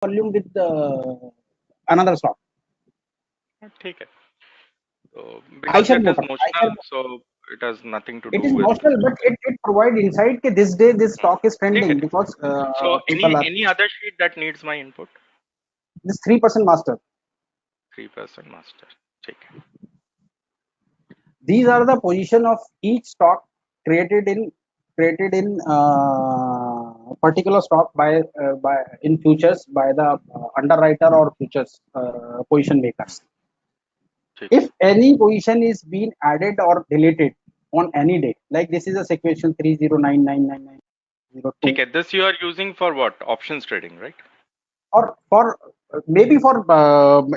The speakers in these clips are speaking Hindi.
volume with another stock. ठीक है, तो because Eicher it is Motors. notional, so it has nothing to It do is with notional, but it provide insight that this day this stock is ठीक है. trending because So people are any other sheet that needs my input? this 3% master. 3% master. ठीक है. These are the position of each stock created in particular stock by in futures by the underwriter or futures position makers. ठीक If any position is being added or deleted on any day, like this is a sequential 30999902, ठीक है. This you are using for what? Options trading, right? or for maybe for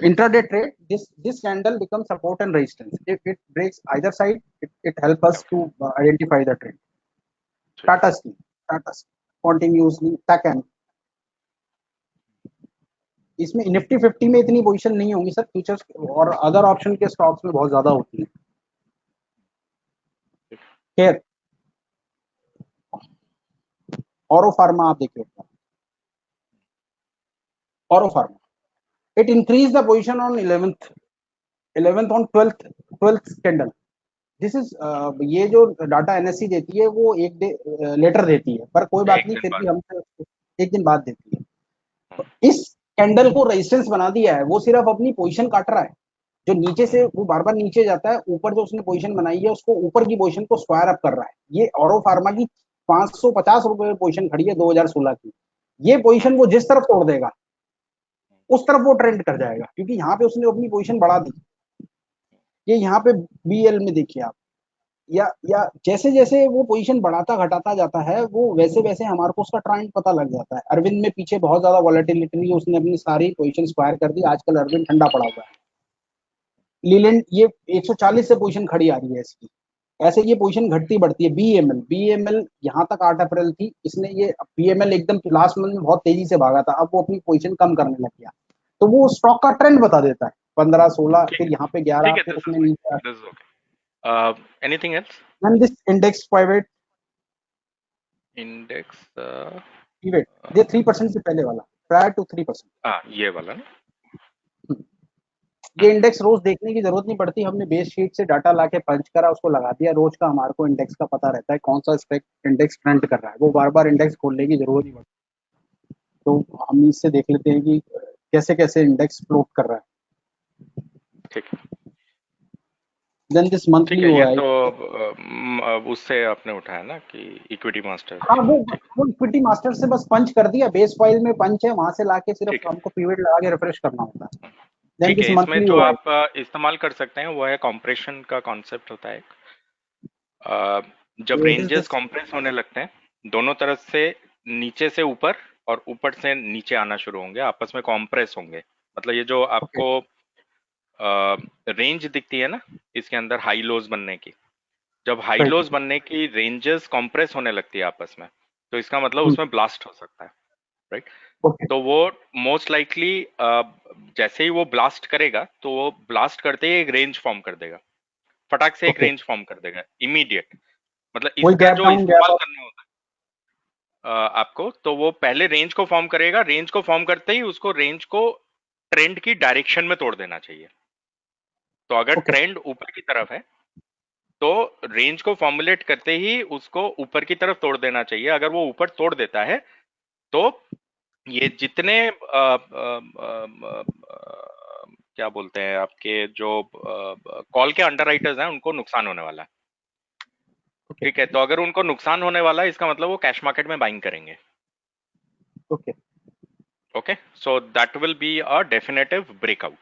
intraday trade, this candle becomes support and resistance. If it breaks either side, it helps us to identify the trend. Tata Steel, continuously second. इसमें निफ्टी 50 में इतनी पोजीशन नहीं होंगी सर, फ्यूचर्स और अदर ऑप्शन के स्टॉक्स में बहुत ज्यादा होती है. खैर, औरो फार्मा आप देखिए, औरो pharma it increased the position on 11th on 12th candle. This is ये जो डाटा एनएससी देती है वो एक डे लेटर देती है, पर कोई बात नहीं, फिर भी हमसे एक दिन बाद देती है. तो इस कैंडल को रेजिस्टेंस बना दिया है, वो सिर्फ अपनी पोजीशन काट रहा है. जो नीचे से वो बार बार नीचे जाता है, ऊपर जो उसने पोजीशन बनाई है उसको ऊपर की पोजीशन को स्क्वायर अप कर रहा है. ये ऑरो फार्मा की 550 रुपए में पोजीशन खड़ी है 2016 की. ये पोजीशन वो जिस तरफ तोड़ देगा उस तरफ वो ट्रेंड कर जाएगा, क्योंकि यहाँ पे उसने अपनी पोजीशन बढ़ा दी. ये यहाँ पे बीएल में देखिए आप, या जैसे जैसे वो पोजीशन बढ़ाता घटाता जाता है, वो वैसे वैसे हमारे को उसका ट्रेंड पता लग जाता है. अरविंद में पीछे बहुत ज्यादा वॉलेटिलिटी, उसने अपनी सारी पोजीशन स्क्वायर कर दी. आजकल अरविंद ठंडा पड़ा हुआ है. लीलैंड ये 140 से पोजीशन खड़ी आ रही है इसकी. ऐसे ये पोजीशन घटती बढ़ती है. बीएमएल यहाँ तक 8 अप्रैल थी, इसने ये बीएमएल एकदम लास्ट मंथ में बहुत तेजी से भागा था, अब वो अपनी पोजीशन कम करने लग गया. तो वो स्टॉक का ट्रेंड बता देता है. 15 16 फिर यहाँ पे 11 फिर उसने नीचे. Anything else? And this index pivot Index pivot ये 3% से पहले वाला, प्रायर टू 3%. हाँ, ये वाला ना. ये इंडेक्स रोज देखने की जरूरत नहीं पड़ती. हमने बेस शीट से डाटा लाके पंच करा, उसको लगा दिया. रोज का हमारे को इंडेक्स का पता रहता है कौन सा इंडेक्स ट्रेंड कर रहा है. वो बार बार इंडेक्स खोलने की जरूरत नहीं पड़ती. तो हम इससे देख लेते हैं कि कैसे कैसे इंडेक्स फ्लोट कर रहा है. ठीक है. देन दिस मंथली ये हुआ है तो उससे आपने उठाया ना कि इक्विटी मास्टर. हाँ, वो इक्विटी मास्टर से बस पंच कर दिया. बेस फाइल में पंच है, वहां से लाके सिर्फ हमको पिवट लगा के रिफ्रेश करना होता है. ठीक है. इसमें जो आप इस्तेमाल कर सकते हैं वो है कॉम्प्रेशन का कॉन्सेप्ट होता है. जब रेंजेस कॉम्प्रेस होने लगते हैं दोनों तरफ से, नीचे से ऊपर और ऊपर से नीचे आना शुरू होंगे, आपस में कॉम्प्रेस होंगे. मतलब ये जो आपको रेंज दिखती है ना इसके अंदर हाई लोज बनने की, जब हाई लोज बनने की रेंजेस कॉम्प्रेस होने लगती है आपस में, तो इसका मतलब उसमें ब्लास्ट हो सकता है, राइट. तो वो मोस्ट लाइकली जैसे ही वो ब्लास्ट करेगा तो वो ब्लास्ट करते ही एक रेंज फॉर्म कर देगा, फटाक से एक रेंज फॉर्म कर देगा इमीडिएट. मतलब इसका जो इस्तेमाल करना होता है आपको, तो वो पहले रेंज को फॉर्म करेगा. रेंज को फॉर्म करते ही उसको रेंज को ट्रेंड की डायरेक्शन में तोड़ देना चाहिए. तो अगर ट्रेंड ऊपर की तरफ है तो रेंज को फॉर्मुलेट करते ही उसको ऊपर की तरफ तोड़ देना चाहिए. अगर वो ऊपर तोड़ देता है तो ये जितने क्या बोलते हैं आपके जो कॉल के अंडरराइटर्स हैं उनको नुकसान होने वाला है. ठीक है. तो अगर उनको नुकसान होने वाला है इसका मतलब वो कैश मार्केट में बाइंग करेंगे. Okay, so that will be a definitive breakout.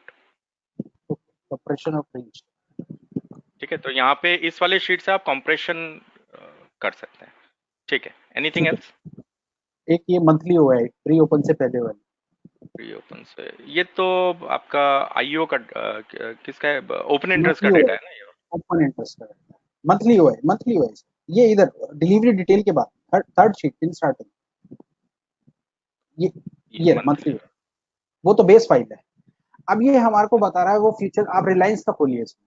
Compression of range. ठीक है. तो यहाँ पे इस वाले शीट से आप कंप्रेशन कर सकते हैं. ठीक है. Anything else? एक ये मंथली हुआ है प्री ओपन से पहले वाली. प्री ओपन से ये तो आपका आईओ का किसका है? ओपन इंटरेस्ट का डेटा है ना ये. ओपन इंटरेस्ट का मंथली हुआ है. ये इधर डिलीवरी डिटेल के बाद थर्ड शीट इन स्टार्टिंग ये मंथली हुआ. वो तो बेस फाइल है. अब ये हमारे को बता रहा है वो फ्यूचर. आप रिलायंस का खोलिए इसमें.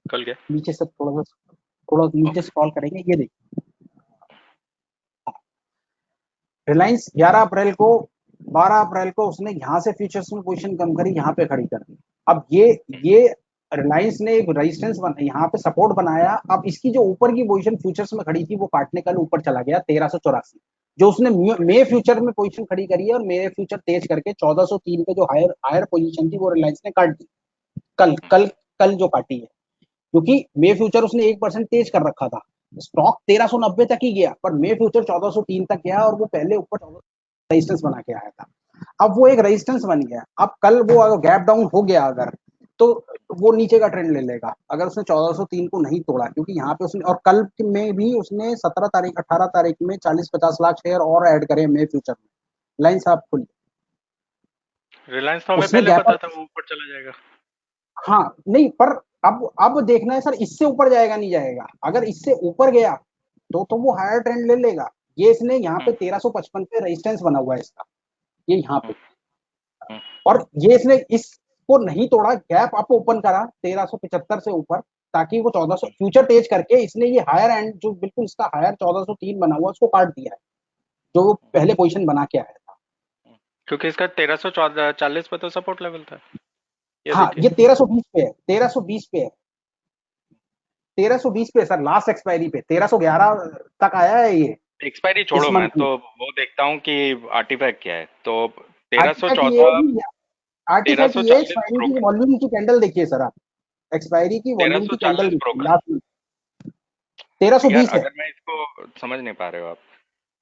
कल क्या नीचे से थोड़ा नीचे स्क्रॉल करेंगे, ये देखिए रिलायंस 11 अप्रैल को 12 अप्रैल को उसने यहां से फ्यूचर्स में पोजीशन कम करी, यहां पे खड़ी कर दी। अब ये रिलायंस ने एक रेजिस्टेंस बना, यहाँ पे सपोर्ट बनाया। अब इसकी जो ऊपर की पोजीशन फ्यूचर्स में खड़ी थी वो काटने कल ऊपर चला गया 1384, जो उसने मे फ्यूचर में पोजीशन खड़ी करी है, और मे फ्यूचर तेज करके 1403 पे जो हायर हायर पोजीशन थी वो रिलायंस ने काट दी कल कल कल जो काटी है, क्योंकि मे फ्यूचर उसने 1% तेज कर रखा था। स्टॉक 1390 तक ही गया, पर मे फ्यूचर 1403 तक गया, और वो पहले ऊपर रेजिस्टेंस बना के आया था। अब वो एक रेजिस्टेंस बन गया। अब कल वो अगर गैप डाउन हो गया अगर, तो वो नीचे का ट्रेंड ले लेगा, अगर उसने 1403 को नहीं तोड़ा, क्योंकि यहाँ पे उसने, और कल में भी उसने 17 तारीख 18 तारीख में 40-50 लाख शेयर और ऐड करे मे फ्यूचर में। लाइन साहब खुली, रिलायंस तो हमें उसने पहले गैप पता अप, था वो ऊपर चला जाएगा। हाँ नहीं, पर अब देखना है सर, इससे ऊपर जाएगा नहीं जाएगा। अगर इससे ऊपर गया तो वो हायर ट्रेंड ले लेगा। ये इसने यहाँ पे 1355 पे रेजिस्टेंस बना हुआ है इसका, ये यहाँ पे, हम्म, और ये इसने इसको नहीं तोड़ा, गैप अप ओपन करा 1375 से ऊपर, ताकि वो 1400 फ्यूचर तेज करके इसने ये हायर एंड जो बिल्कुल इसका हायर 1403 बना हुआ उसको काट दिया है, जो वो पहले पोजीशन बना के आया था। क्योंकि इसका 1340 पे तो सपोर्ट लेवल था, ये हाँ देखिए। ये 1320 पे है, 1320 पे है, 1320 पे सर, लास्ट एक्सपायरी पे 1311 तक आया है ये एक्सपायरी इस छोड़ो, मैं मंथ में। तो वो देखता हूँ कि आर्टिफैक्ट क्या है। तो तेरह सौ आर्टिफैक्ट ये है चौदह कि तेरह आर्टिफैक्ट सौ ये चालीस एक्सपायरी की ब्रोकन वॉल्यूम की कैंडल देखिए सर, आप एक्सपायरी की तेरह वॉल्यूम सौ की कैंडल चालीस देखिए ब्रोकन लास्ट में यार 1320 है। अगर मैं इसको समझ नहीं पा रहे हो आप,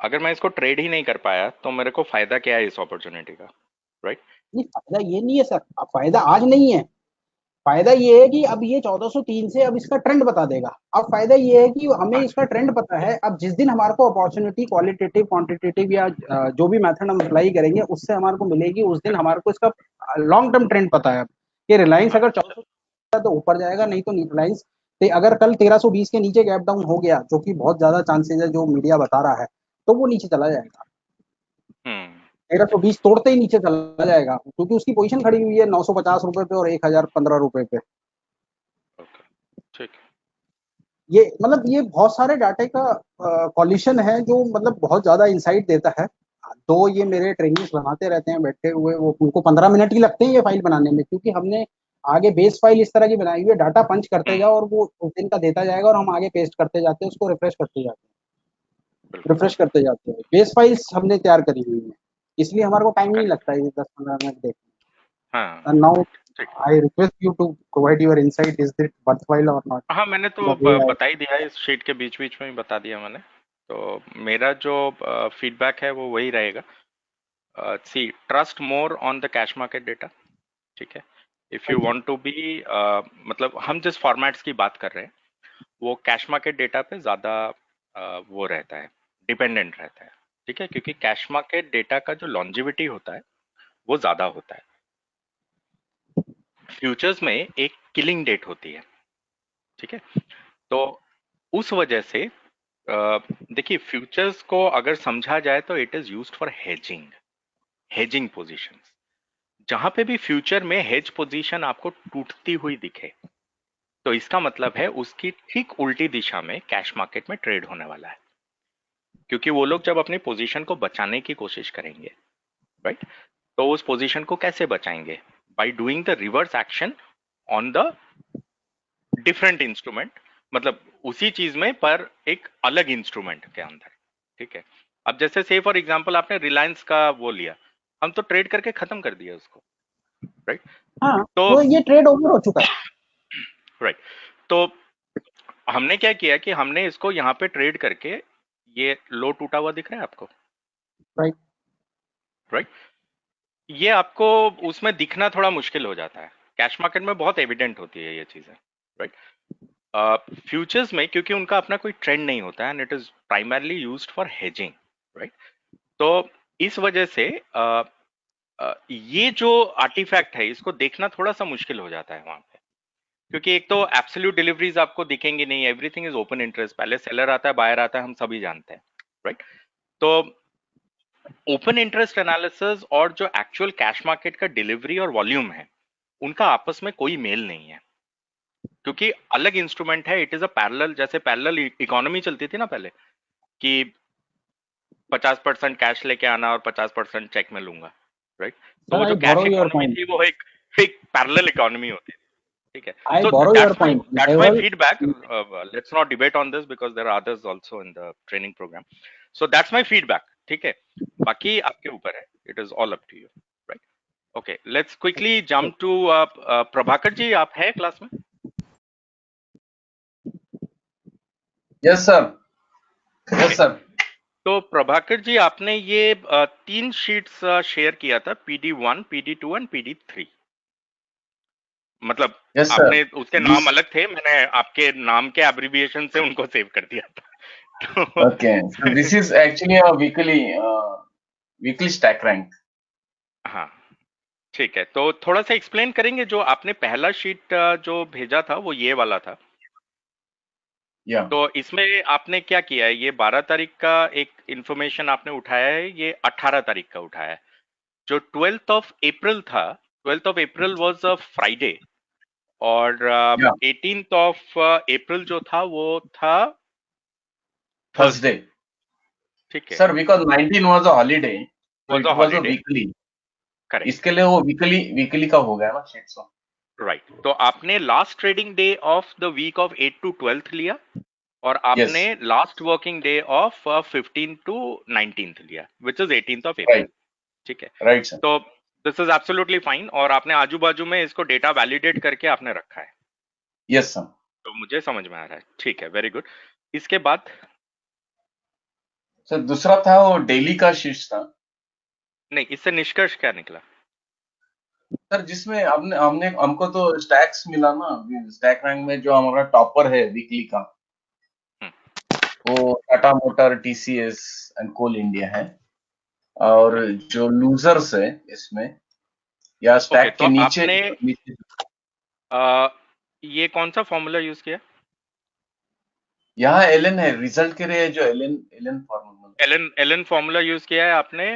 अगर मैं इसको ट्रेड ही नहीं कर पाया तो मेरे को फायदा क्या है इस अपॉर्चुनिटी का, राइट? नहीं फायदा ये नहीं है सर, अब फायदा आज नहीं है। फायदा ये है कि अब ये 1403 से अब इसका ट्रेंड बता देगा। अब फायदा ये है कि हमें इसका ट्रेंड पता है, अब जिस दिन हमारे को अपॉर्चुनिटी क्वालिटेटिव क्वांटिटेटिव या जो भी मेथड हम अप्लाई करेंगे उससे हमारे को मिलेगी, उस दिन हमारे को इसका लॉन्ग टर्म ट्रेंड पता है कि रिलायंस अगर 1400 तो ऊपर जाएगा, नहीं तो रिलायंस अगर कल 1320 के नीचे गैप डाउन हो गया, जो कि बहुत ज्यादा चांसेस है जो मीडिया बता रहा है, तो वो नीचे चला जाएगा। हम्म। 1320 तोड़ते ही नीचे चला जाएगा, क्योंकि उसकी पोजीशन खड़ी हुई है 950 रुपए पे और 1015 रुपए पे। ओके, ठीक है। ये मतलब ये बहुत सारे डाटा का कॉलिशन है जो मतलब बहुत ज्यादा इंसाइट देता है। तो ये मेरे ट्रेनिंग्स बनाते रहते हैं बैठे हुए, वो उनको 15 मिनट ही लगते हैं ये फाइल बनाने में, क्योंकि हमने आगे बेस फाइल इस तरह की बनाई हुई है, डाटा पंच करते हम्म, जाओ और वो उस दिन का देता जाएगा, और हम आगे पेस्ट करते जाते हैं, उसको रिफ्रेश करते जाते हैं, बिल्कुल। रिफ्रेश करते जाते हैं। बेस फाइल्स हमने तैयार करी हुई है, इसलिए हमारे को टाइम नहीं करेक्ट। लगता है ये 10-15 मिनट देखने हाँ, में। एंड नाउ राइट, ठीक। I request you to provide your insight, is it worthwhile or not, हाँ, मैंने तो द वे आई। बता ही दिया है, इस शीट के बीच बीच में ही बता दिया मैंने। तो मेरा जो फीडबैक है वो वही रहेगा। See, trust more on the cash market data, ठीक है। If you want to be, मतलब हम जिस फॉर्मेट्स की बात कर रहे हैं वो कैश मार्केट डेटा पे ज़्यादा वो रहता है, डिपेंडेंट रहता है, ठीक है, क्योंकि कैश मार्केट डेटा का जो लॉन्जिविटी होता है वो ज़्यादा होता है। फ्यूचर्स में एक किलिंग डेट होती है, ठीक है। तो उस वजह से देखिए, फ्यूचर्स को अगर समझा जाए तो it is used for hedging, hedging positions. जहां पे भी फ्यूचर में हेज पोजीशन आपको टूटती हुई दिखे, तो इसका मतलब है उसकी ठीक उल्टी दिशा में कैश मार्केट में ट्रेड होने वाला है, क्योंकि वो लोग जब अपनी पोजीशन को बचाने की कोशिश करेंगे, राइट, तो उस पोजीशन को कैसे बचाएंगे? By doing the reverse action on the different instrument, मतलब उसी चीज में पर एक अलग इंस्ट्रूमेंट के अंदर, ठीक है। अब जैसे से फॉर एग्जांपल आपने रिलायंस का वो लिया, हम तो ट्रेड करके खत्म कर दिया उसको, राइट। हाँ तो वो ये ट्रेड ओवर हो चुका है। राइट, तो हमने क्या किया कि हमने इसको यहाँ पे ट्रेड करके, ये लो टूटा हुआ दिख रहा है आपको, राइट। राइट। ये आपको उसमें दिखना थोड़ा मुश्किल हो जाता है, कैश मार्केट में बहुत एविडेंट होती है ये चीजें, राइट। फ्यूचर्स में क्योंकि उनका अपना कोई ट्रेंड नहीं होता है, and it is primarily used for hedging, right. तो इस वजह से ये जो आर्टिफैक्ट है इसको देखना थोड़ा सा मुश्किल हो जाता है वहां पे, क्योंकि एक तो एब्सोल्यूट डिलीवरीज आपको दिखेंगी नहीं, एवरीथिंग इज ओपन इंटरेस्ट, पहले सेलर आता है बायर आता है, हम सभी जानते हैं, राइट। तो ओपन इंटरेस्ट एनालिसिस और जो एक्चुअल कैश मार्केट का डिलीवरी और वॉल्यूम है, उनका आपस में कोई मेल नहीं है, क्योंकि अलग इंस्ट्रूमेंट है, इट इज अ पैरेलल, जैसे पैरेलल इकोनॉमी चलती थी ना पहले, कि 50% कैश लेके आना और 50% चेक में लूंगा, राइट? तो Sir, वो I जो cash borrow your economy point. थी वो एक पैरेलल इकोनॉमी होती थी, ठीक है? I So borrow your point. that's my Level. feedback. Let's not debate on this because there are others also in the training program. So that's my feedback, ठीक है? बाकी आपके ऊपर है, it is all up to you, right? Okay, let's quickly jump to Prabhakar ji, आप हैं क्लास में? Yes sir, yes sir. तो प्रभाकर जी, आपने ये 3 शीट्स शेयर किया था, PD1, PD2 एंड PD3। मतलब यस सर। आपने उसके नाम अलग थे, मैंने आपके नाम के एब्रिविएशन से उनको सेव कर दिया था। Okay, so this is actually a weekly stack rank. हाँ, ठीक है। तो थोड़ा सा एक्सप्लेन करेंगे, जो आपने पहला शीट जो भेजा था वो ये वाला था। या तो इसमें आपने क्या किया है? ये 12 तारीख का एक इंफॉर्मेशन आपने उठाया है, ये 18 तारीख का उठाया है। जो 12th ऑफ अप्रैल था, 12th of April was a Friday, और या 18th ऑफ अप्रैल जो था वो था थर्सडे। थर्सडे, ठीक है? Sir because 19 was a holiday, तो was it a was a holiday, weekly. Correct, इसके लिए वो वीकली का हो गया ना शीट्स। राइट। तो आपने last trading day of the week of 8 to 12th लिया, और यस, आपने last working day of 15 to 19th लिया, which is 18th of April, right, ठीक है? Right sir. तो दिस इज एब्सोल्युटली फाइन, और आपने आजू बाजू में इसको डेटा वैलिडेट करके आपने रखा है, यस सर। तो मुझे समझ में आ रहा है, ठीक है, वेरी गुड। इसके बाद सर दूसरा था वो डेली का शीट्स था नहीं, इससे निष्कर्ष क्या निकला? सर, जिसमें हमने हमने हमको तो स्टैक्स मिला ना, स्टैक रैंक में जो हमारा टॉपर है वीकली का, हम्म, वो Tata motor, TCS and Coal India है। और ओके, जो लूजर्स है इसमें, या ओके। स्टैक तो के नीचे आपने नीचे ये कौन सा फॉर्मूला यूज किया? यहाँ एलएन है, रिजल्ट के लिए जो LN LN formula. LN LN formula use किया है आपने?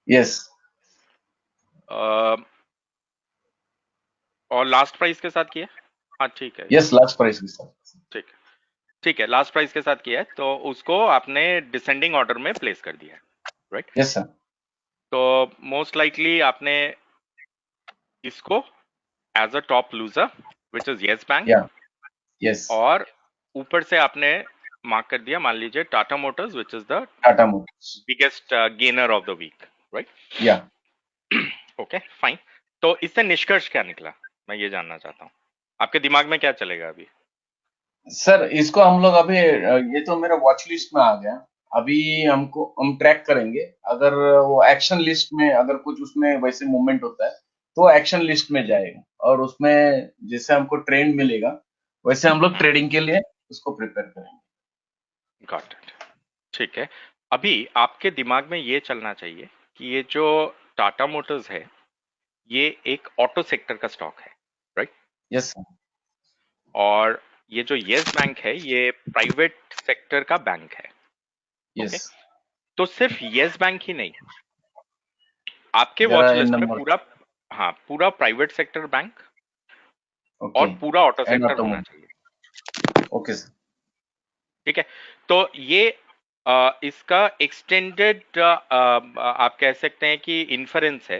यस, अ, और लास्ट प्राइस के साथ किया? हाँ, ठीक है, यस, लास्ट प्राइस के साथ। ठीक है, ठीक है, लास्ट प्राइस के साथ किया है, तो उसको आपने डिसेंडिंग ऑर्डर में प्लेस कर दिया है, राइट? Yes sir. तो मोस्ट लाइकली आपने इसको as a top loser, which is Yes Bank, या यस, और ऊपर से आपने मार्क कर दिया, मान लीजिए Tata Motors, which is the Tata Motors. Biggest gainer of the week, right? या ओके, फाइन। तो इससे निष्कर्ष क्या निकला, मैं ये जानना चाहता हूँ, आपके दिमाग में क्या चलेगा अभी? सर, इसको हम लोग अभी ये तो मेरा वॉच लिस्ट में आ गया। अभी हम ट्रैक करेंगे, अगर वो एक्शन लिस्ट में अगर कुछ उसमें वैसे मूवमेंट होता है तो एक्शन लिस्ट में जाएगा, और उसमें जैसे हमको ट्रेंड मिलेगा वैसे हम लोग ट्रेडिंग के लिए उसको प्रिपेयर करेंगे। गॉट इट, ठीक है। अभी आपके दिमाग में ये चलना चाहिए कि ये जो टाटा मोटर्स है, ये एक ऑटो सेक्टर का स्टॉक है, राइट? Yes sir. और ये जो यस बैंक है, ये प्राइवेट सेक्टर का बैंक है, ओके? यस, तो सिर्फ यस बैंक ही नहीं, आपके जरा वॉच एन लिस्ट में नंबर। पूरा, हाँ, पूरा प्राइवेट सेक्टर बैंक ओके, और पूरा ऑटो एन सेक्टर होना ऑटोमोबाइल। चाहिए, ओके सर। ठीक है? तो ये इसका एक्सटेंडेड आप कह सकते हैं कि इन्फरेंस है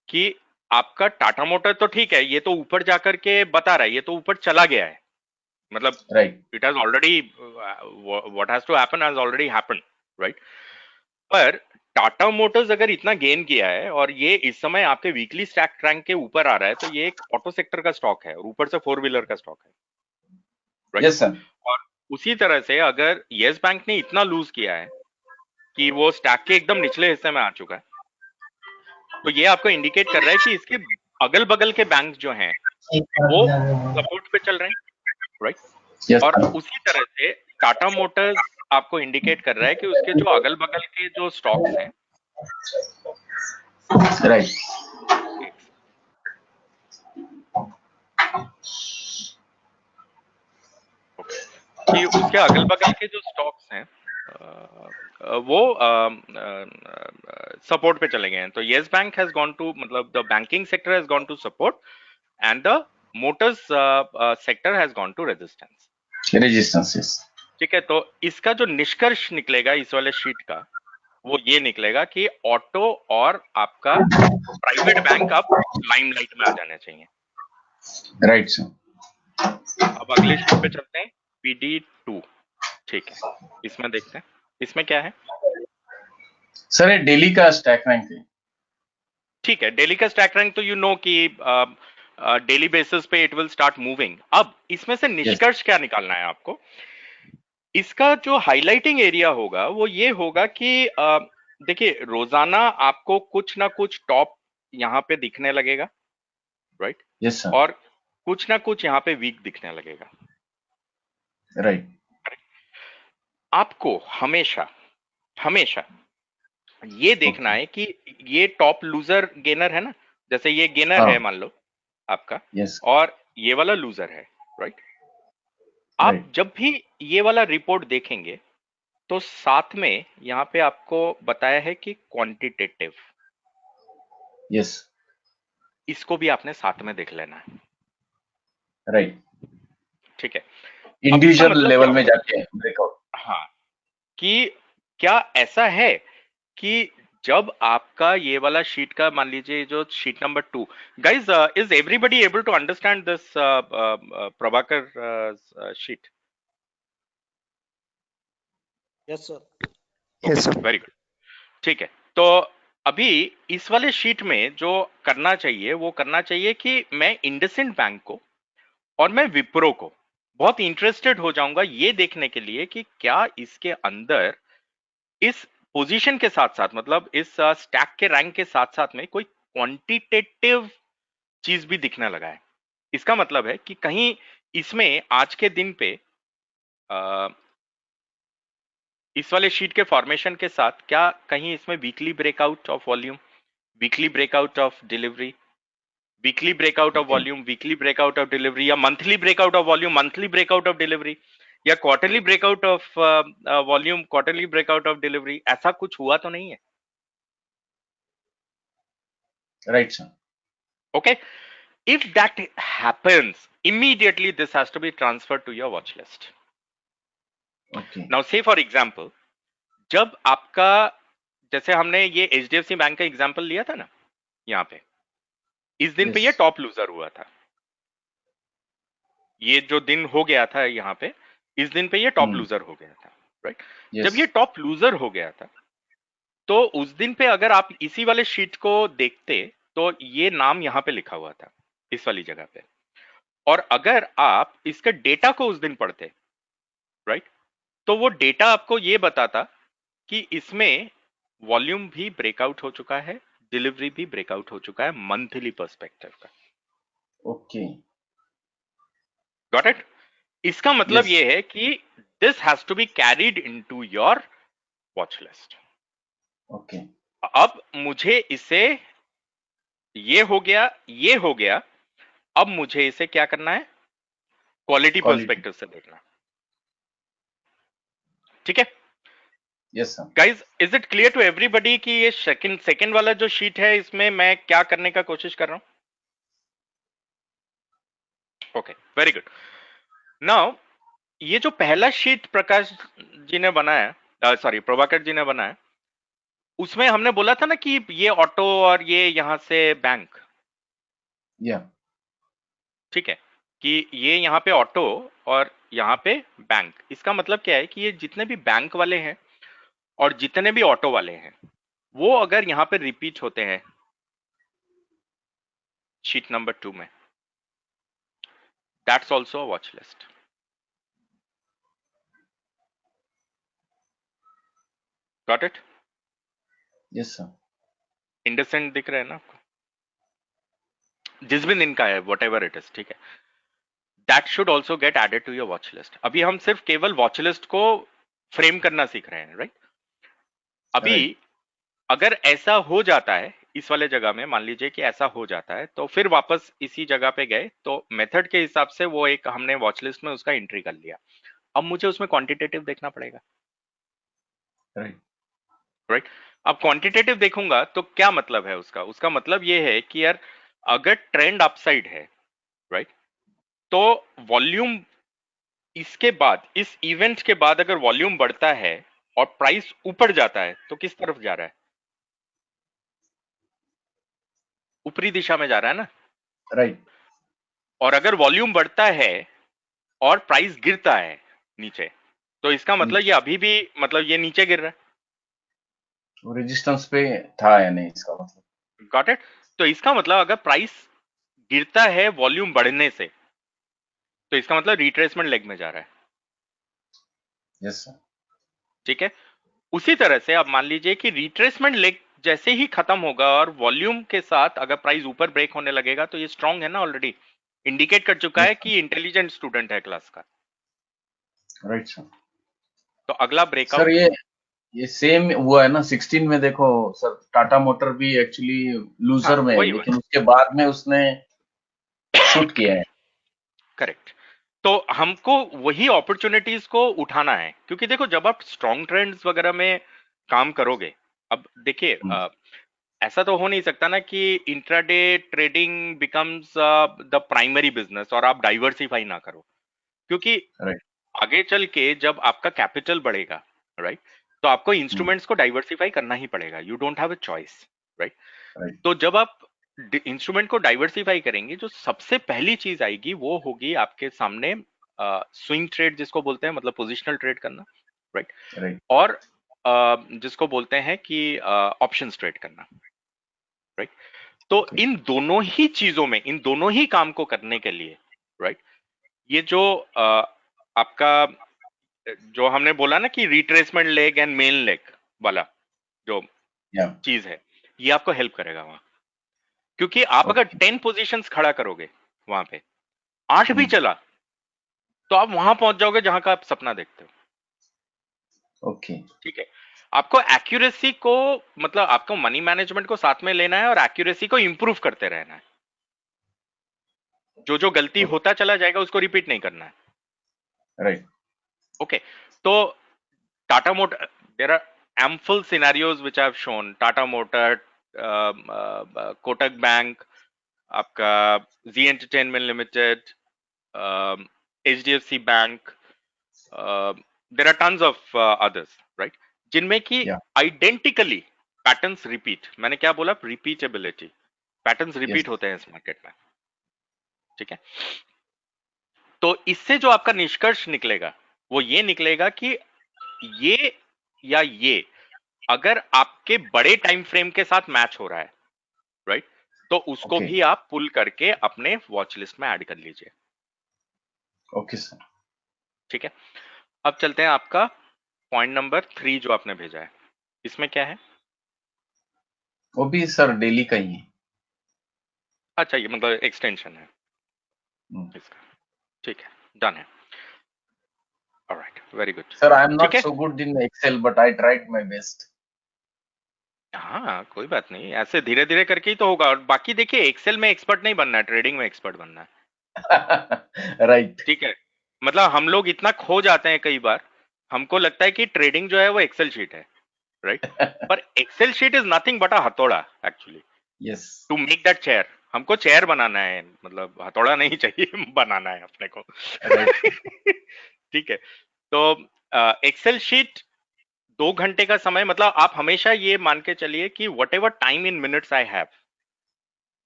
कि आपका टाटा मोटर तो ठीक है, ये तो ऊपर जाकर के बता रहा है, ये तो ऊपर चला गया है, मतलब right, it has already, what has to happen has already happened, right? पर टाटा मोटर्स अगर इतना गेन किया है और ये इस समय आपके वीकली स्टैक रैंक के ऊपर आ रहा है, तो ये एक ऑटो सेक्टर का स्टॉक है और ऊपर से 4 व्हीलर का स्टॉक है, राइट? Yes sir. और उसी तरह से अगर यस बैंक ने इतना लूज किया है कि वो स्टैक के एकदम निचले हिस्से में आ चुका है, तो ये आपको इंडिकेट कर रहा है कि इसके अगल बगल के बैंक जो हैं वो सपोर्ट पे चल रहे हैं, राइट? यस और सर। उसी तरह से टाटा मोटर्स आपको इंडिकेट कर रहा है कि उसके जो अगल बगल के जो स्टॉक्स हैं, राइट, कि उसके अगल बगल के जो स्टॉक्स हैं वो सपोर्ट पे चले गए हैं। तो Yes Bank has gone to, मतलब the banking sector has gone to support, and the motors sector has gone to resistance. Resistance. ठीक है, तो इसका जो निष्कर्ष निकलेगा इस वाले शीट का वो ये निकलेगा कि ऑटो और आपका प्राइवेट बैंक अब लाइमलाइट में आ जाने चाहिए। Right sir. अब अगले शीट पे चलते हैं, PD2। ठीक है, इसमें देखते हैं इसमें क्या है। सर ये डेली का स्टैक रैंक है। ठीक है, डेली का स्टैक रैंक तो यू नो कि डेली बेसिस पे इट विल स्टार्ट मूविंग। अब इसमें से निष्कर्ष क्या निकालना है आपको, इसका जो हाइलाइटिंग एरिया होगा वो ये होगा कि देखिए रोजाना आपको कुछ ना कुछ टॉप यहाँ पे दिखने लगेगा, राइट? Yes sir. और कुछ ना कुछ यहाँ पे वीक दिखने लगेगा, राइट। आपको हमेशा हमेशा ये देखना है कि ये टॉप लूजर गेनर है ना, जैसे ये गेनर है मान लो आपका, यस। और ये वाला लूजर है, राइट? आप जब भी ये वाला रिपोर्ट देखेंगे तो साथ में यहाँ पे आपको बताया है कि क्वांटिटेटिव, यस, इसको भी आपने साथ में देख लेना है, राइट। ठीक है, इंडिविजुअल मतलब लेवल में जाके ब्रेकआउट। हाँ, कि क्या ऐसा है कि जब आपका ये वाला शीट का मान लीजिए जो sheet number 2, guys is everybody able to understand this Prabhakar sheet? Yes sir. Yes sir, very good. ठीक है, तो अभी इस वाले शीट में जो करना चाहिए वो करना चाहिए कि मैं इंडसइंड बैंक को और मैं विप्रो को बहुत इंटरेस्टेड हो जाऊंगा ये देखने के लिए कि क्या इसके अंदर इस पोजीशन के साथ साथ, मतलब इस स्टैक के रैंक के साथ साथ में कोई क्वांटिटेटिव चीज भी दिखने लगा है। इसका मतलब है कि कहीं इसमें आज के दिन पे इस वाले शीट के फॉर्मेशन के साथ क्या कहीं इसमें weekly breakout of volume, weekly breakout of delivery, weekly breakout of volume, weekly breakout of delivery, या monthly breakout of volume, monthly breakout of delivery, या quarterly breakout of volume, quarterly breakout of delivery, ऐसा कुछ हुआ तो नहीं है? Right sir. Okay, if that happens, immediately this has to be transferred to your watch list. Okay. Now say for example, जब आपका, जैसे हमने ये HDFC बैंक का एग्जांपल लिया था ना, यहाँ पे इस दिन पे ये टॉप लूजर हुआ था, ये जो दिन हो गया था यहाँ पे, इस दिन पे ये टॉप लूजर हो गया था, राइट? जब ये टॉप लूजर हो गया था तो उस दिन पे अगर आप इसी वाले शीट को देखते तो ये नाम यहाँ पे लिखा हुआ था इस वाली जगह पे, और अगर आप इसका डेटा को उस दिन पढ़ते, राइट, तो वो डेटा आपको ये बताता कि इसमें वॉल्यूम भी ब्रेकआउट हो चुका है, डिलीवरी भी ब्रेकआउट हो चुका है मंथली पर्सपेक्टिव का। Okay, got it? इसका मतलब ये है कि this has to be carried into your watch list. Okay, अब मुझे इसे, ये हो गया, ये हो गया, अब मुझे इसे क्या करना है, क्वालिटी पर्सपेक्टिव से देखना, ठीक है? Yes sir. Guys, is it clear to everybody कि ये सेकंड वाला जो शीट है इसमें मैं क्या करने का कोशिश कर रहा हूं? Okay, very good. नाउ ये जो पहला शीट प्रकाश जी ने बनाया, सॉरी प्रभाकर जी ने बनाया, उसमें हमने बोला था ना कि ये ऑटो और ये यहां से बैंक, या ठीक है, कि ये यहाँ पे ऑटो और यहाँ पे बैंक। इसका मतलब क्या है कि ये जितने भी बैंक वाले हैं और जितने भी ऑटो वाले हैं वो अगर यहाँ पे रिपीट होते हैं शीट नंबर 2 में, that's also a watch list. Got it? Yes sir. इंडसेंट दिख रहा है ना आपको, जिस भी दिन का है, वट एवर इट इज, ठीक है, that should also get added to your watch list. अभी हम सिर्फ केवल वॉच लिस्ट को फ्रेम करना सीख रहे हैं, राइट? अभी अगर ऐसा हो जाता है इस वाले जगह में, मान लीजिए कि ऐसा हो जाता है, तो फिर वापस इसी जगह पे गए तो मेथड के हिसाब से वो एक हमने वॉच लिस्ट में उसका एंट्री कर लिया, अब मुझे उसमें क्वांटिटेटिव देखना पड़ेगा, राइट? अब क्वांटिटेटिव देखूंगा तो क्या मतलब है उसका? उसका मतलब ये है कि यार अगर ट्रेंड अपसाइड है, राइट, तो वॉल्यूम इसके बाद, इस इवेंट के बाद अगर वॉल्यूम बढ़ता है और प्राइस ऊपर जाता है तो किस तरफ जा रहा है? ऊपरी दिशा में जा रहा है ना। राइट। और अगर वॉल्यूम बढ़ता है और प्राइस गिरता है नीचे, तो इसका मतलब ये अभी भी मतलब ये नीचे गिर रहा है। वो रेजिस्टेंस पे था या नहीं, इसका मतलब। Got it. तो इसका मतलब अगर प्राइस गिरता है वॉल्यूम बढ़ने से, तो इसका मतलब रिट्रेसमेंट लेग में जा रहा है। Yes sir. ठीक है। उसी तरह से अब मान लीजिए कि रिट्रेसमेंट लेग जैसे ही खत्म होगा और वॉल्यूम के साथ अगर प्राइस ऊपर ब्रेक होने लगेगा, तो ये स्ट्रांग है ना, ऑलरेडी इंडिकेट कर चुका है कि इंटेलिजेंट स्टूडेंट है क्लास का। Right sir. तो अगला सर ब्रेकआउट। ये सेम हुआ है ना 16 में, देखो सर, टाटा मोटर भी एक्चुअली हाँ लूजर में है, वही वही लेकिन उसके बाद में उसने शूट किया है। करेक्ट। तो हमको वही अपॉर्चुनिटीज को उठाना है, क्योंकि देखो जब आप स्ट्रॉन्ग ट्रेंड्स वगैरह में काम करोगे, अब देखिए ऐसा तो हो नहीं सकता ना कि intraday trading becomes the primary business और आप डाइवर्सिफाई ना करो, क्योंकि राइट। आगे चल के जब आपका कैपिटल बढ़ेगा, राइट, तो आपको इंस्ट्रूमेंट्स को डाइवर्सिफाई करना ही पड़ेगा। You don't have a choice, right. Right. तो जब आप इंस्ट्रूमेंट को डाइवर्सिफाई करेंगे, जो सबसे पहली चीज आएगी वो होगी आपके सामने स्विंग ट्रेड जिसको बोलते हैं, मतलब पोजिशनल ट्रेड करना, राइट। राइट। और जिसको बोलते हैं कि ऑप्शंस ट्रेड करना, राइट। तो ओके। इन दोनों ही चीजों में, इन दोनों ही काम को करने के लिए, राइट, ये जो आपका जो हमने बोला ना कि retracement leg and main leg वाला जो या। चीज है, ये आपको हेल्प करेगा वहां। क्योंकि आप अगर ओके। 10 पोजीशंस खड़ा करोगे वहां पे, 8 भी चला, तो आप वहां पहुंच जाओगे जहां का आप सपना देखते हो। ओके। ठीक है। आपको एक्यूरेसी को, मतलब आपको मनी मैनेजमेंट को साथ में लेना है और एक्यूरेसी को इंप्रूव करते रहना है। जो जो गलती होता चला जाएगा उसको रिपीट नहीं करना है। राइट। ओके। तो Tata motor, there are ample scenarios which I have shown. Tata motor, Kotak bank, आपका Zee entertainment limited, HDFC bank, there are tons of others, right, जिनमें कि या। आइडेंटिकली पैटर्न्स रिपीट, मैंने क्या बोला, रिपीटेबिलिटी, पैटर्न्स यस। रिपीट होते हैं इस मार्केट में। ठीक है। तो इससे जो आपका निष्कर्ष निकलेगा वो ये निकलेगा कि ये या ये अगर आपके बड़े टाइम फ्रेम के साथ मैच हो रहा है, राइट, तो उसको ओके। भी आप पुल करके अपने वॉच लिस्ट में ऐड कर लीजिए। Okay sir. ठीक है। अब चलते हैं आपका पॉइंट नंबर 3 जो आपने भेजा है, इसमें क्या है? वो भी सर डेली का ही है। अच्छा, ये मतलब एक्सटेंशन है इसका। ठीक है, डन है। Alright, very good. Sir I am ठीक नॉट है। So good in Excel, but I tried my best. हाँ कोई बात नहीं, ऐसे धीरे धीरे करके ही तो होगा। और बाकी देखिए, एक्सेल में एक्सपर्ट नहीं बनना है, ट्रेडिंग में एक्सपर्ट बनना है। राइट। ठीक है। मतलब हम लोग इतना खो जाते हैं कई बार, हमको लगता है कि ट्रेडिंग जो है वो एक्सेल शीट है, राइट, पर excel sheet is nothing but a हथौड़ा actually, yes. To make that chair. हमको चेयर बनाना है, मतलब हथौड़ा नहीं चाहिए, बनाना है अपने को। राइट। ठीक है। तो एक्सेल शीट 2 घंटे का समय, मतलब आप हमेशा ये मान के चलिए कि whatever time in minutes I have,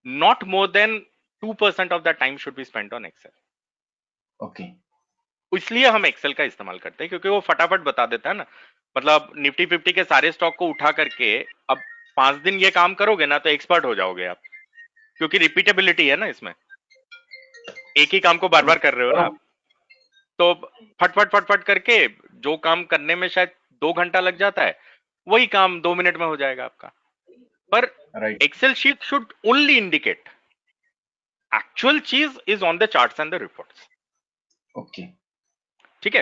not more than 2% of the time should be spent on Excel. Okay. इसलिए हम एक्सेल का इस्तेमाल करते हैं, क्योंकि वो फटाफट बता देता है ना। मतलब निफ्टी 50 के सारे स्टॉक को उठा करके अब 5 दिन ये काम करोगे ना, तो एक्सपर्ट हो जाओगे आप, क्योंकि रिपीटेबिलिटी है ना इसमें, एक ही काम को बार बार कर रहे हो ना आप। तो फटफट फटफट करके जो काम करने में शायद 2 घंटा लग जाता है, वही काम 2 मिनट में हो जाएगा आपका। पर right. Excel sheet should only indicate, actual चीज is on the charts and the reports. Okay. ठीक है।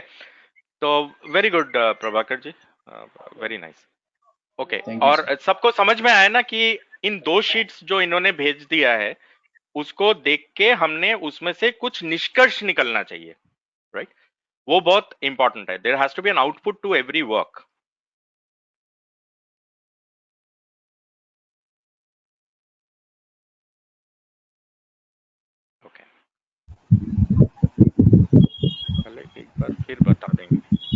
तो very good Prabhakar ji, very nice. Okay. Thank you और सर। सबको समझ में आया ना कि इन 2 शीट्स जो इन्होंने भेज दिया है, उसको देख के हमने उसमें से कुछ निष्कर्ष निकलना चाहिए, राइट, वो बहुत इंपॉर्टेंट है। There has to be an output to every work. Okay.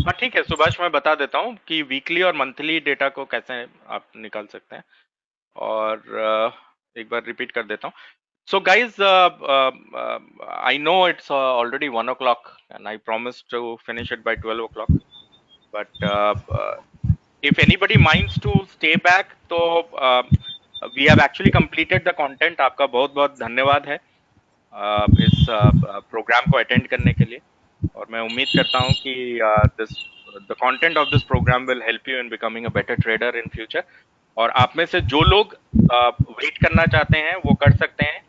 हाँ ठीक है सुभाष, मैं बता देता हूँ कि वीकली और मंथली डेटा को कैसे आप निकाल सकते हैं। और एक बार रिपीट कर देता हूँ। So guys, I know it's already 1 o'clock and I promised to finish it by 12 o'clock. But if anybody minds to stay back, तो we have actually completed the content. आपका बहुत बहुत धन्यवाद है इस प्रोग्राम को अटेंड करने के लिए। और मैं उम्मीद करता हूँ कि this the content of this programme will help you in becoming a better trader in future. और आप में से जो लोग वेट करना चाहते हैं वो कर सकते हैं।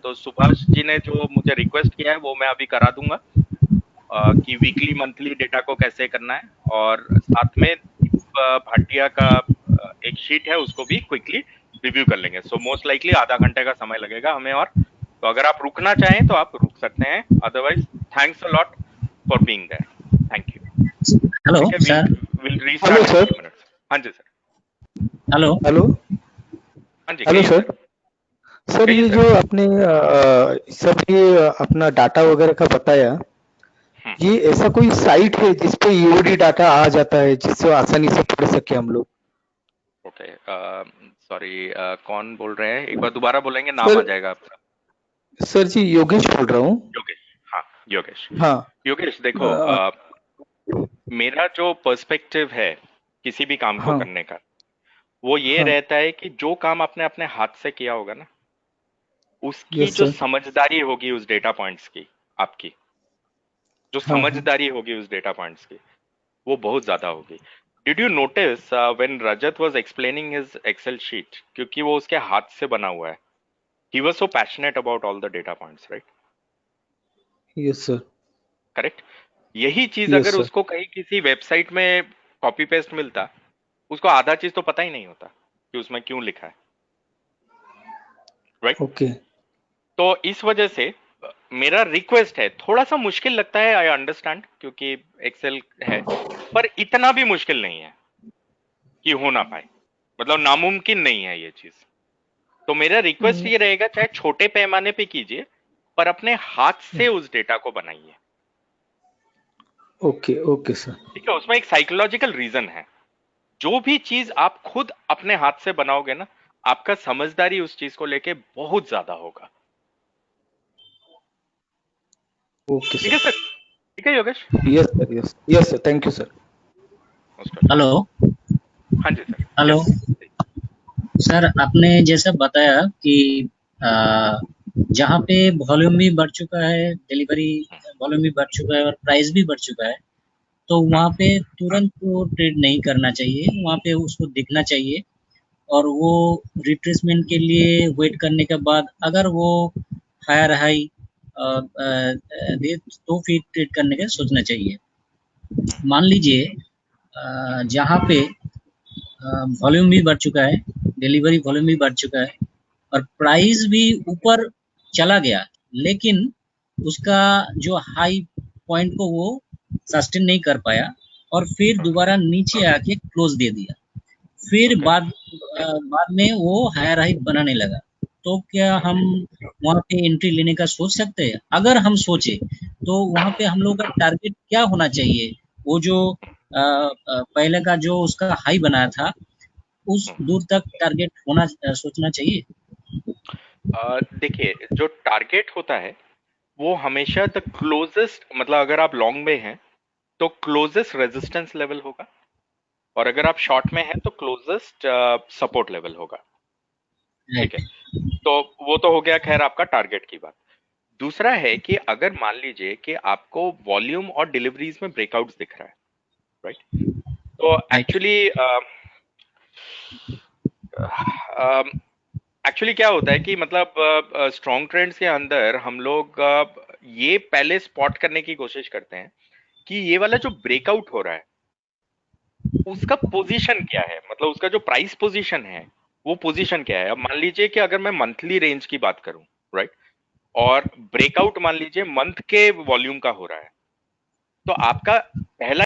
तो सुभाष जी ने जो मुझे रिक्वेस्ट किया है वो मैं अभी करा दूंगा कि वीकली मंथली डेटा को कैसे करना है। और साथ में भाटिया का एक शीट है उसको भी क्विकली रिव्यू कर लेंगे। सो मोस्ट लाइकली आधा घंटे का समय लगेगा हमें। और तो अगर आप रुकना चाहें तो आप रुक सकते हैं, otherwise thanks a lot for being there. Thank you. Hello sir. Will restart in 2 minutes. हाँ जी सर। हेलो हेलो हाँ जी हेलो कहिए सर। सर कहिए ये सर। जो आपने सब ये अपना डाटा वगैरह का बताया, ये ऐसा कोई साइट है जिसपे ईओडी डाटा आ जाता है जिससे आसानी से पढ़ सके हम लोग? ओके सॉरी कौन बोल रहे हैं, एक बार दोबारा बोलेंगे, नाम आ जाएगा आपका। सर जी योगेश बोल रहा हूँ। योगेश, हाँ योगेश। हाँ योगेश देखो मेरा जो पर्सपेक्टिव है किसी भी काम को हाँ करने का, वो ये हाँ रहता है कि जो काम आपने अपने हाथ से किया होगा ना, उसकी यस जो सर। समझदारी होगी उस डेटा पॉइंट्स की, आपकी जो हाँ हाँ समझदारी होगी उस डेटा पॉइंट्स की, वो बहुत ज्यादा होगी। Did you notice when Rajat was explaining his Excel sheet, क्योंकि वो उसके हाथ से बना हुआ है, he was so passionate about all the data points, right? Yes sir. Correct. यही चीज यस अगर सर। उसको कहीं किसी वेबसाइट में कॉपी पेस्ट मिलता, उसको आधा चीज तो पता ही नहीं होता कि उसमें क्यों लिखा है, राइट? ओके तो इस वजह से मेरा रिक्वेस्ट है, थोड़ा सा मुश्किल लगता है, आई अंडरस्टैंड, क्योंकि एक्सेल है, पर इतना भी मुश्किल नहीं है कि हो ना पाए, मतलब नामुमकिन नहीं है ये चीज। तो मेरा रिक्वेस्ट ये रहेगा, चाहे छोटे पैमाने पे कीजिए, पर अपने हाथ से उस डेटा को बनाइए। Okay okay sir. ठीक है, उसमें एक साइकोलॉजिकल रीजन है। जो भी चीज आप खुद अपने हाथ से बनाओगे ना, आपका समझदारी उस चीज को लेके बहुत ज्यादा होगा। ओके ठीक है सर। सर। ठीक है Yogesh. Yes sir. Yes yes sir. Thank you sir. Hello हाँ जी सर। Hello Yes. सर, आपने जैसा बताया कि जहाँ पे वॉल्यूम भी बढ़ चुका है, डिलीवरी वॉल्यूम भी बढ़ चुका है और प्राइस भी बढ़ चुका है, तो वहाँ पे तुरंत वो ट्रेड नहीं करना चाहिए, वहाँ पे उसको देखना चाहिए और वो रिट्रेसमेंट के लिए वेट करने के बाद अगर वो हायर हाई दे तो फिर ट्रेड करने का सोचना चाहिए। मान लीजिए जहाँ पे वॉल्यूम भी बढ़ चुका है, डिलीवरी वॉल्यूम भी बढ़ चुका है और प्राइस भी ऊपर चला गया, लेकिन उसका जो हाई पॉइंट को वो सस्टेन नहीं कर पाया और फिर दोबारा नीचे आके क्लोज दे दिया, फिर बाद में वो हायर हाई बनाने लगा, तो क्या हम वहाँ पे एंट्री लेने का सोच सकते हैं? अगर हम सोचे तो वहाँ पे हम लोग का टारगेट क्या होना चाहिए? वो जो पहले का जो उसका हाई बनाया था उस दूर तक टारगेट होना सोचना चाहिए। देखिए, जो टारगेट होता है वो हमेशा द क्लोजेस्ट, मतलब अगर आप लॉन्ग में हैं तो क्लोजेस्ट रेजिस्टेंस लेवल होगा, और अगर आप शॉर्ट में हैं तो क्लोजेस्ट सपोर्ट लेवल होगा। ठीक है, तो वो तो हो गया खैर आपका टारगेट की बात। दूसरा है कि अगर मान लीजिए कि आपको वॉल्यूम और डिलीवरीज में ब्रेकआउट्स दिख रहा है, राइट? तो एक्चुअली क्या होता है कि मतलब स्ट्रॉन्ग ट्रेंड्स के अंदर हम लोग ये पहले स्पॉट करने की कोशिश करते हैं कि ये वाला जो ब्रेकआउट हो रहा है उसका पोजीशन क्या है, मतलब उसका जो प्राइस पोजीशन है वो पोजीशन क्या है। अब मान लीजिए कि अगर मैं मंथली रेंज की बात करूं, राइट, और ब्रेकआउट मान लीजिए मंथ के वॉल्यूम का हो रहा है, तो आपका पहला